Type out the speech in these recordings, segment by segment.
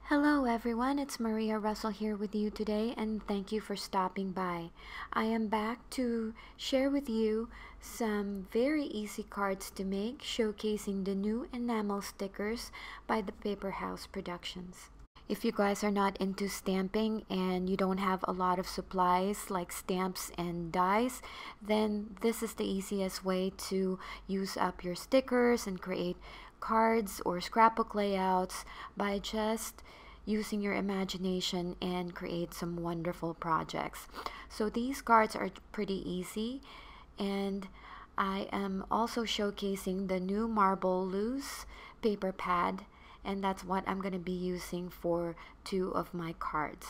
Hello everyone, it's Maria Russell here with you today, and thank you for stopping by. I am back to share with you some very easy cards to make, showcasing the new enamel stickers by the Paper House Productions. If you guys are not into stamping and you don't have a lot of supplies like stamps and dies, then this is the easiest way to use up your stickers and create cards or scrapbook layouts by just using your imagination and create some wonderful projects. So these cards are pretty easy, and I am also showcasing the new Marbleous paper pad, and that's what I'm going to be using for two of my cards.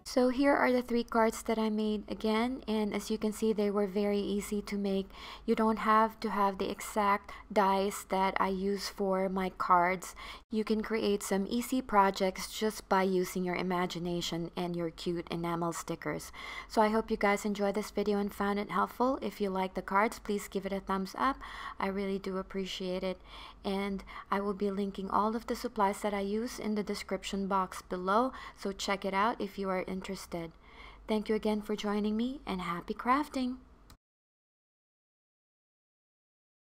So here are the three cards that I made again, and as you can see, they were very easy to make. You don't have to have the exact dies that I use for my cards. You can create some easy projects just by using your imagination and your cute enamel stickers. So I hope you guys enjoyed this video and found it helpful. If you like the cards, please give it a thumbs up. I really do appreciate it. And I will be linking all of the supplies that I use in the description box below, so check it out if you are interested. Thank you again for joining me, and happy crafting!